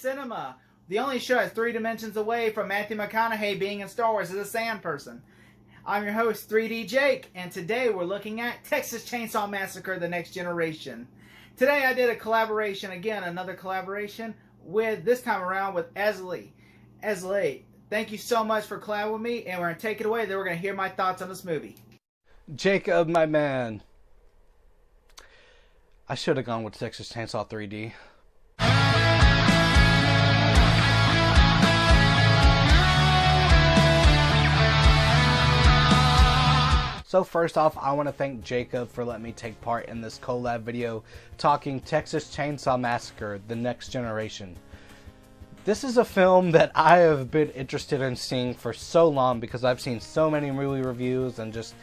cinema. The only show that's 3 dimensions away from Matthew McConaughey being in Star Wars as a sand person. I'm your host, 3D Jake, and today we're looking at Texas Chainsaw Massacre: The Next Generation. Today I did a collaboration, again, another collaboration, with, this time around, with Eisley. Eisley, thank you so much for collabing with me, and we're going to take it away, then we're going to hear my thoughts on this movie. Jacob, my man. I should have gone with Texas Chainsaw 3D. So first off, I want to thank Jacob for letting me take part in this collab video talking Texas Chainsaw Massacre: The Next Generation. This is a film that I have been interested in seeing for so long because I've seen so many movie reviews and just,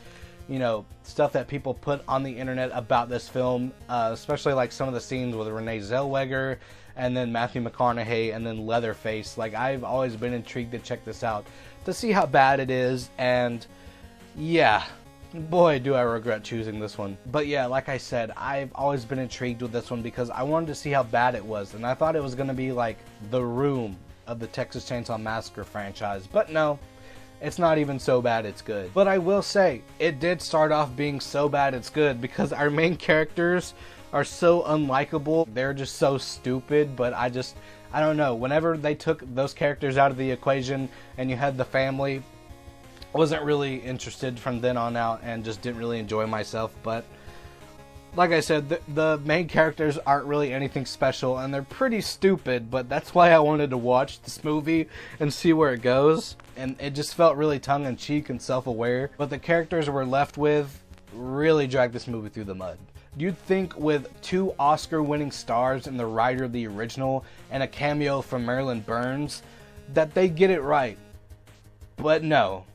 you know, stuff that people put on the internet about this film, especially like some of the scenes with Renee Zellweger and then Matthew McConaughey and then Leatherface. Like, I've always been intrigued to check this out to see how bad it is, and yeah, boy, do I regret choosing this one. But yeah, like I said, I've always been intrigued with this one because I wanted to see how bad it was, and I thought it was going to be like The Room of the Texas Chainsaw Massacre franchise. But no, it's not even so bad it's good. But I will say, it did start off being so bad it's good because our main characters are so unlikable. They're just so stupid, but I don't know. Whenever they took those characters out of the equation and you had the family, wasn't really interested from then on out and just didn't really enjoy myself. But like I said, the main characters aren't really anything special and they're pretty stupid, but that's why I wanted to watch this movie and see where it goes. And it just felt really tongue-in-cheek and self-aware, but the characters we're left with really dragged this movie through the mud. You'd think with 2 Oscar-winning stars and the writer of the original and a cameo from Marilyn Burns that they get it right, but no.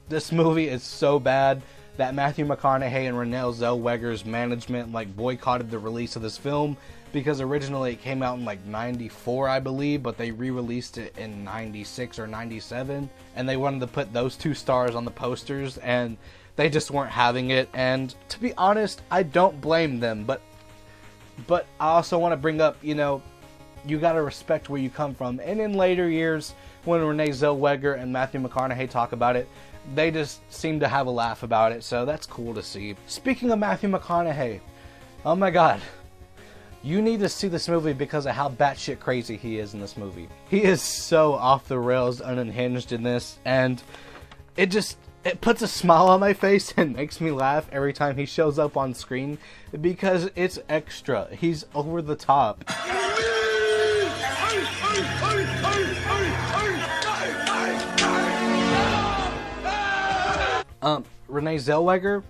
This movie is so bad that Matthew McConaughey and Renee Zellweger's management boycotted the release of this film because originally it came out in 94, I believe, but they re-released it in 96 or 97, and they wanted to put those 2 stars on the posters and they just weren't having it. And to be honest, I don't blame them, but I also want to bring up, you know, you gotta respect where you come from. And in later years, when Renee Zellweger and Matthew McConaughey talk about it, they just seem to have a laugh about it, so that's cool to see. Speaking of Matthew McConaughey, oh my god, you need to see this movie because of how batshit crazy he is in this movie. He is so off the rails, unhinged in this, and it puts a smile on my face and makes me laugh every time he shows up on screen because it's extra. He's over the top. Renee Zellweger,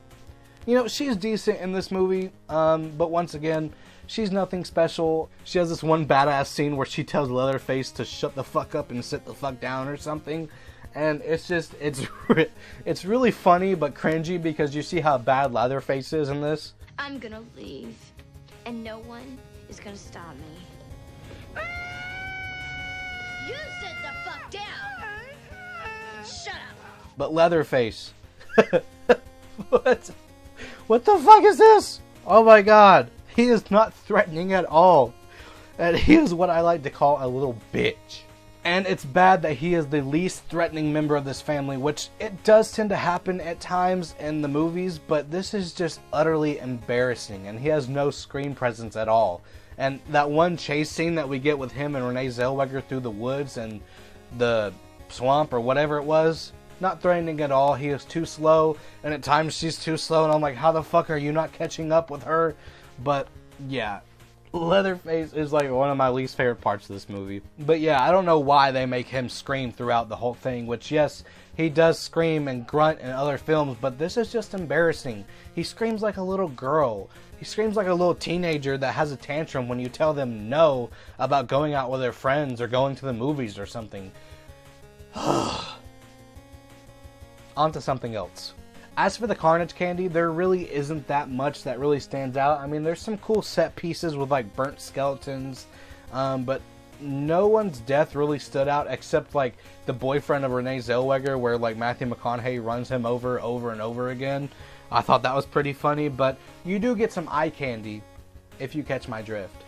you know, she's decent in this movie, but once again, she's nothing special. She has this one badass scene where she tells Leatherface to shut the fuck up and sit the fuck down or something, and it's really funny but cringy because you see how bad Leatherface is in this. I'm gonna leave, and no one is gonna stop me. You sit the fuck down! Shut up! But Leatherface... What the fuck is this? Oh my god. He is not threatening at all. And he is what I like to call a little bitch. And it's bad that he is the least threatening member of this family, which it does tend to happen at times in the movies, but this is just utterly embarrassing, and he has no screen presence at all. And that one chase scene that we get with him and Renee Zellweger through the woods and the swamp or whatever it was, not threatening at all. He is too slow, and at times she's too slow, and I'm like, how the fuck are you not catching up with her? But yeah, Leatherface is one of my least favorite parts of this movie. But yeah, I don't know why they make him scream throughout the whole thing, which yes, he does scream and grunt in other films, but this is just embarrassing. He screams like a little girl. He screams like a little teenager that has a tantrum when you tell them no about going out with their friends or going to the movies or something. On to something else. As for the carnage candy, there really isn't that much that really stands out. I mean, there's some cool set pieces with burnt skeletons, but no one's death really stood out except the boyfriend of Renee Zellweger, where Matthew McConaughey runs him over and over again. I thought that was pretty funny, but you do get some eye candy if you catch my drift.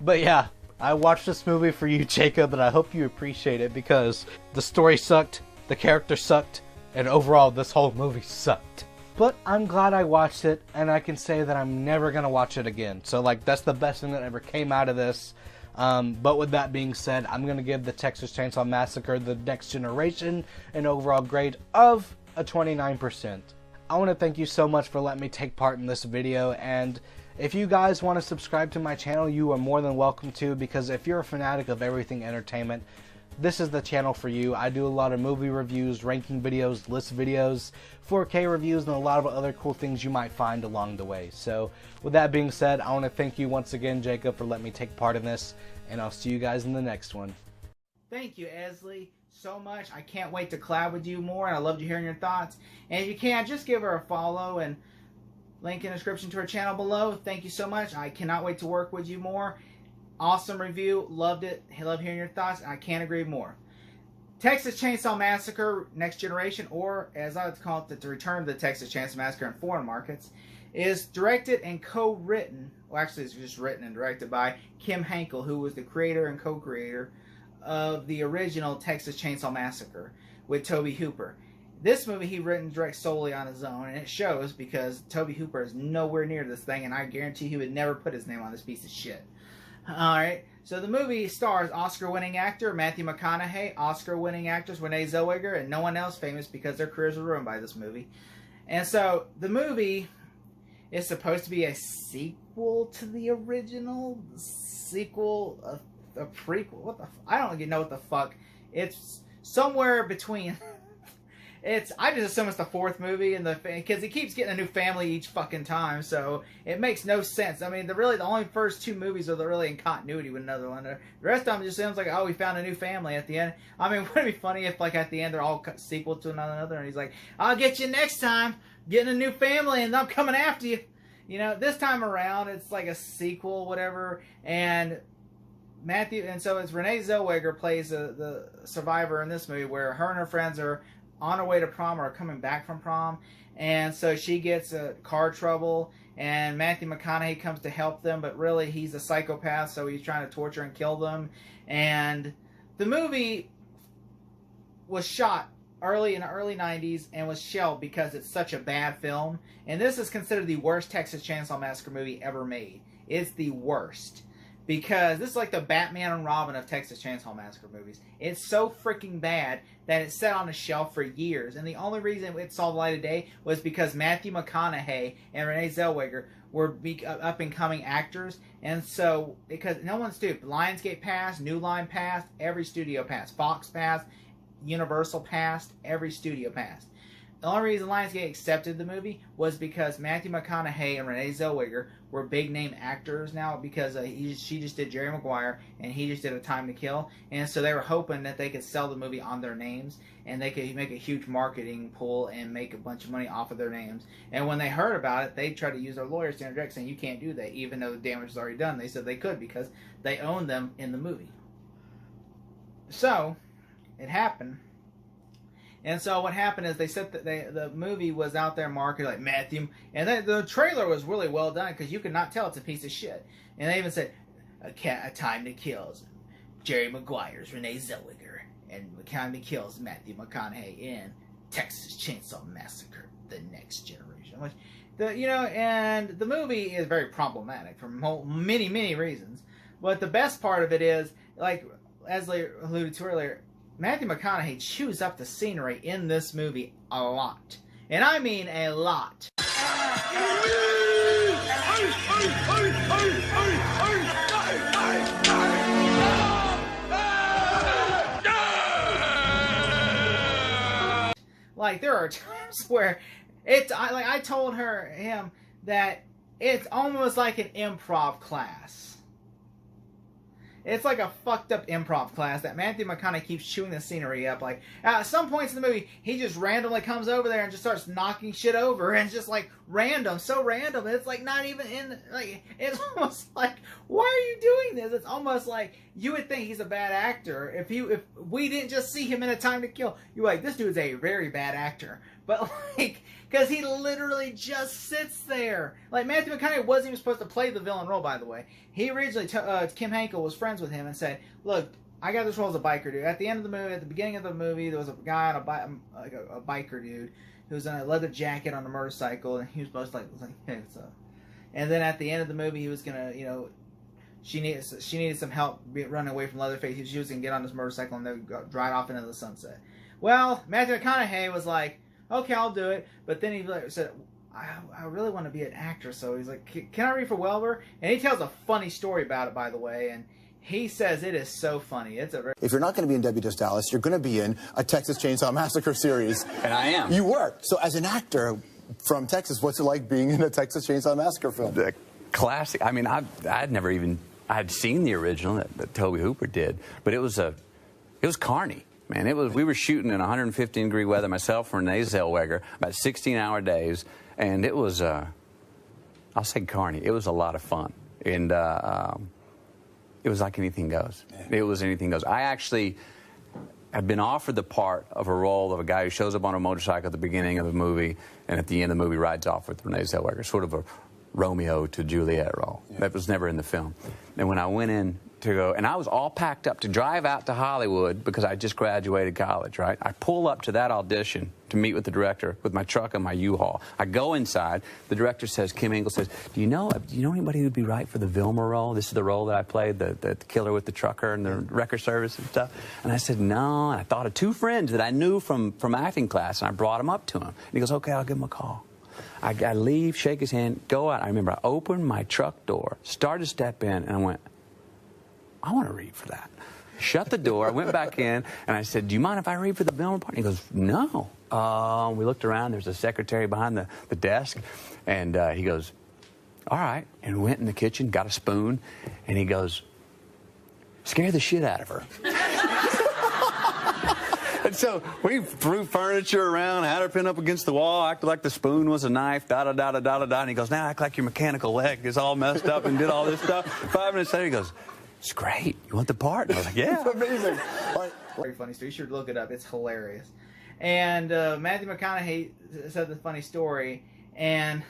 But yeah, I watched this movie for you, Jacob, and I hope you appreciate it because the story sucked, the character sucked, and overall this whole movie sucked. But I'm glad I watched it, and I can say that I'm never going to watch it again. So, like, that's the best thing that ever came out of this. But with that being said, I'm going to give the Texas Chainsaw Massacre: The Next Generation an overall grade of a 29%. I want to thank you so much for letting me take part in this video, and if you guys want to subscribe to my channel, you are more than welcome to, because if you're a fanatic of everything entertainment, this is the channel for you. I do a lot of movie reviews, ranking videos, list videos, 4K reviews, and a lot of other cool things you might find along the way. So, with that being said, I want to thank you once again, Jacob, for letting me take part in this, and I'll see you guys in the next one. Thank you, Eisley, so much. I can't wait to collab with you more, and I loved hearing your thoughts. And if you can, just give her a follow, and link in the description to her channel below. Thank you so much. I cannot wait to work with you more. Awesome review. Loved it. I love hearing your thoughts. I can't agree more. Texas Chainsaw Massacre: Next Generation, or as I like to call it, the Return of the Texas Chainsaw Massacre in foreign markets, is directed and co-written. Well, actually, it's just written and directed by Kim Henkel, who was the creator and co-creator of the original Texas Chainsaw Massacre with Tobe Hooper. This movie he written and directed solely on his own, and it shows because Tobe Hooper is nowhere near this thing, and I guarantee he would never put his name on this piece of shit. Alright, so the movie stars Oscar-winning actor Matthew McConaughey, Oscar-winning actress Renee Zellweger, and no one else famous because their careers were ruined by this movie. And so, the movie is supposed to be a sequel to the original, a prequel, what the I don't even know what the fuck. It's somewhere between... I just assume it's the fourth movie, because he keeps getting a new family each fucking time, so it makes no sense. I mean, the only first two movies are really in continuity with another one. The rest of them just seems like, oh, we found a new family at the end. I mean, wouldn't it be funny if, like, at the end they're all sequel to another, and he's like, I'll get you next time, getting a new family, and I'm coming after you. You know, this time around, it's like a sequel, whatever, and so it's Renee Zellweger plays the survivor in this movie, where her and her friends are on her way to prom or coming back from prom, and so she gets car trouble, and Matthew McConaughey comes to help them, but really he's a psychopath, so he's trying to torture and kill them. And the movie was shot in the early 90s and was shelved because it's such a bad film, and this is considered the worst Texas Chainsaw Massacre movie ever made. It's the worst. Because this is like the Batman and Robin of Texas Chainsaw Massacre movies. It's so freaking bad that it sat on the shelf for years. And the only reason it saw the light of day was because Matthew McConaughey and Renee Zellweger were up-and-coming actors. And so, because no one's stupid. Lionsgate passed, New Line passed, every studio passed. Fox passed, Universal passed, every studio passed. The only reason Lionsgate accepted the movie was because Matthew McConaughey and Renee Zellweger were big-name actors now, because she just did Jerry Maguire and he just did A Time to Kill, and so they were hoping that they could sell the movie on their names and they could make a huge marketing pull and make a bunch of money off of their names. And when they heard about it, they tried to use their lawyers to interject, saying you can't do that, even though the damage is already done. They said they could because they owned them in the movie. So it happened. And so what happened is they said that the movie was out there marketed like Matthew, and the trailer was really well done because you could not tell it's a piece of shit. And they even said A Time to Kill, Jerry Maguire's Renee Zellweger, and A Time to Kill Matthew McConaughey in Texas Chainsaw Massacre: The Next Generation. Which, and the movie is very problematic for many, many reasons. But the best part of it is, like Eisley alluded to earlier, Matthew McConaughey chews up the scenery in this movie a lot. And I mean a lot. Like, there are times where I told him that it's almost like an improv class. It's like a fucked up improv class that Matthew McConaughey keeps chewing the scenery up. Like, at some points in the movie, he just randomly comes over there and just starts knocking shit over, and it's just like random, so random. It's like not even in, like, it's almost like, why are you doing this? It's almost like you would think he's a bad actor. If we didn't just see him in A Time to Kill, you're like, this dude's a very bad actor. But like, because he literally just sits there. Like, Matthew McConaughey wasn't even supposed to play the villain role, by the way. He originally, Kim Henkel was friends with him and said, look, I got this role as a biker dude. At the end of the movie, at the beginning of the movie, there was a guy on a biker dude who was in a leather jacket on a motorcycle, and he was supposed to hey, what's up? And then at the end of the movie, he was gonna, she needed some help running away from Leatherface. She was gonna get on this motorcycle and then drive off into the sunset. Well, Matthew McConaughey was like, okay, I'll do it. But then he said, I really want to be an actor. So he's like, can I read for Welber? And he tells a funny story about it, by the way. And he says it is so funny. It's a very... If you're not going to be in Debbie Does Dallas, you're going to be in a Texas Chainsaw Massacre series. And I am. You were. So as an actor from Texas, what's it like being in a Texas Chainsaw Massacre film? The classic. I mean, I'd seen the original that Tobe Hooper did, but it was carny. Man, we were shooting in 115-degree weather, myself and Renee Zellweger, about 16-hour days, and it was, I'll say carny. It was a lot of fun, and it was like anything goes. Yeah. It was anything goes. I actually had been offered the part of a role of a guy who shows up on a motorcycle at the beginning of the movie, and at the end of the movie rides off with Renee Zellweger, sort of a Romeo to Juliet role. Yeah. That was never in the film. And when I went in to go, and I was all packed up to drive out to Hollywood because I just graduated college, right? I pull up to that audition to meet with the director with my truck and my U-Haul. I go inside. The director says, Kim Henkel says, do you know anybody who'd be right for the Vilma role? This is the role that I played, the killer with the trucker and the wrecker service and stuff. And I said, no. And I thought of two friends that I knew from acting class, and I brought them up to him. And he goes, okay, I'll give him a call. I leave, shake his hand, go out. I remember I opened my truck door, started to step in, and I went, I want to read for that. Shut the door. I went back in, and I said, do you mind if I read for the Vilma part? He goes, no. We looked around. There's a secretary behind the desk, and he goes, all right, and went in the kitchen, got a spoon, and he goes, scare the shit out of her. And so we threw furniture around, had her pinned up against the wall, acted like the spoon was a knife, da-da-da-da-da-da-da. And he goes, now act like your mechanical leg is all messed up and did all this stuff. 5 minutes later, he goes, it's great. You want the part? And I was like, yeah. It's amazing. Very funny story. You should look it up. It's hilarious. And Matthew McConaughey said the funny story. And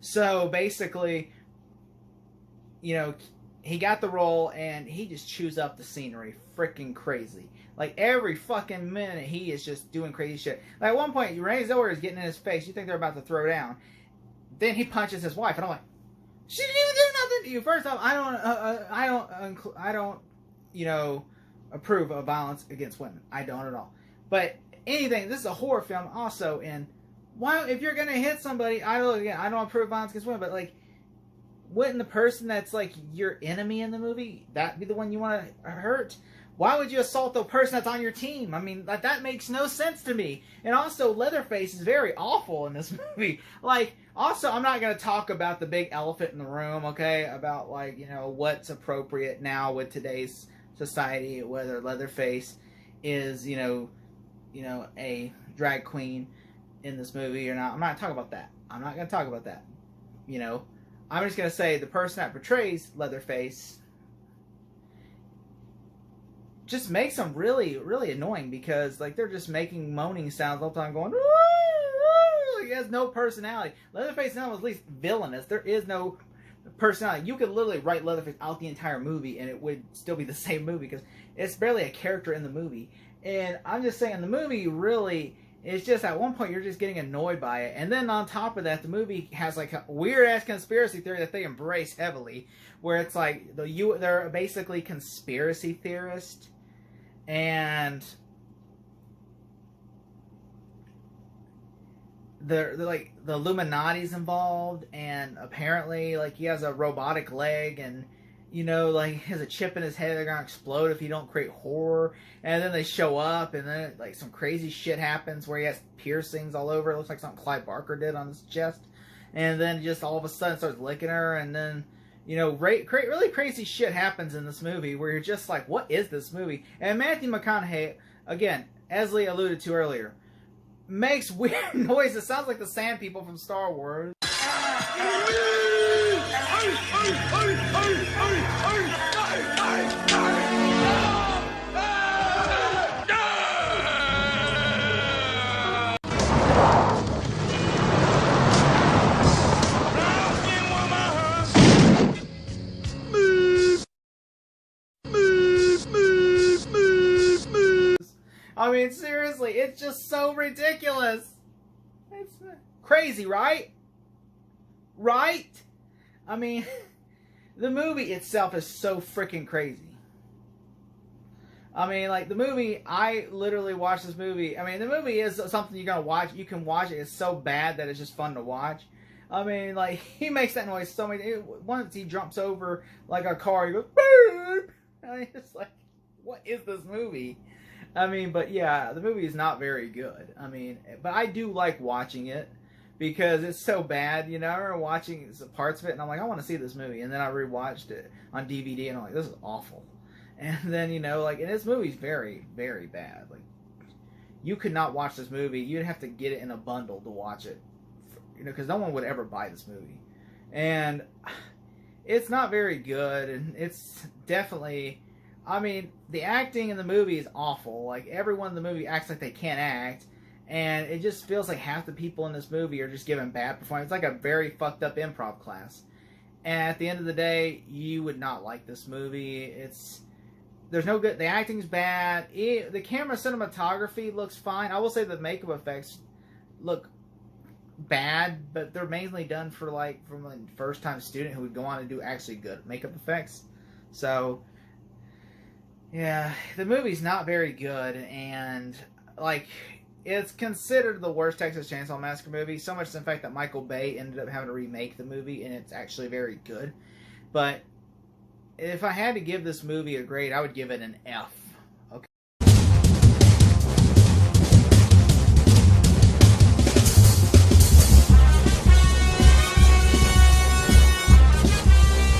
so basically, he got the role and he just chews up the scenery freaking crazy. Like, every fucking minute, he is just doing crazy shit. Like, at one point, Renee Zellweger is getting in his face. You think they're about to throw down. Then he punches his wife, and I'm like, she didn't even do nothing to you. First off, I don't, approve of violence against women. I don't at all. But anything, this is a horror film also, and why, if you're gonna hit somebody, I don't approve of violence against women, but like, wouldn't the person that's like your enemy in the movie, that be the one you want to hurt? Why would you assault the person that's on your team? I mean, that makes no sense to me. And also, Leatherface is very awful in this movie. Like, also, I'm not going to talk about the big elephant in the room, okay? About, like, what's appropriate now with today's society, whether Leatherface is, a drag queen in this movie or not. I'm not talking about that. I'm not going to talk about that. I'm just going to say the person that portrays Leatherface just makes them really, really annoying because, like, they're just making moaning sounds all the time going, like, he has no personality. Leatherface now is at least villainous. There is no personality. You could literally write Leatherface out the entire movie and it would still be the same movie because it's barely a character in the movie. And I'm just saying, the movie really, it's just at one point you're just getting annoyed by it. And then on top of that, the movie has like a weird-ass conspiracy theory that they embrace heavily, where it's like, they're basically conspiracy theorists. And they're like, the Illuminati's involved, and apparently, like, he has a robotic leg, and, like, he has a chip in his head, they're gonna explode if you don't create horror. And then they show up, and then, like, some crazy shit happens where he has piercings all over. It looks like something Clive Barker did on his chest. And then just all of a sudden starts licking her, and then, really crazy shit happens in this movie where you're just like, what is this movie? And Matthew McConaughey, again, as Lee alluded to earlier, makes weird noises. Sounds like the Sand People from Star Wars. I mean, seriously, it's just so ridiculous. It's crazy, right? Right? I mean, the movie itself is so freaking crazy. I mean, like, the movie, I literally watched this movie. I mean, the movie is something you're going to watch. You can watch it. It's so bad that it's just fun to watch. I mean, like, he makes that noise so many... Once he jumps over, like, a car, he goes, boop! I mean, it's like, what is this movie? I mean, but yeah, the movie is not very good. I mean, but I do like watching it because it's so bad, you know? I remember watching parts of it, and I'm like, I want to see this movie. And then I rewatched it on DVD, and I'm like, this is awful. And then, you know, like, and this movie's very, very bad. Like, you could not watch this movie. You'd have to get it in a bundle to watch it. You know, because no one would ever buy this movie. And it's not very good, and it's definitely... I mean, the acting in the movie is awful. Like, everyone in the movie acts like they can't act, and it just feels like half the people in this movie are just giving bad performance. It's like a very fucked up improv class. And at the end of the day, you would not like this movie. There's no good... The acting's bad. The camera cinematography looks fine. I will say the makeup effects look bad, but they're mainly done for, like, from a first-time student who would go on and do actually good makeup effects. So... yeah, the movie's not very good, and, like, it's considered the worst Texas Chainsaw Massacre movie, so much in fact that Michael Bay ended up having to remake the movie, and it's actually very good. But if I had to give this movie a grade, I would give it an F.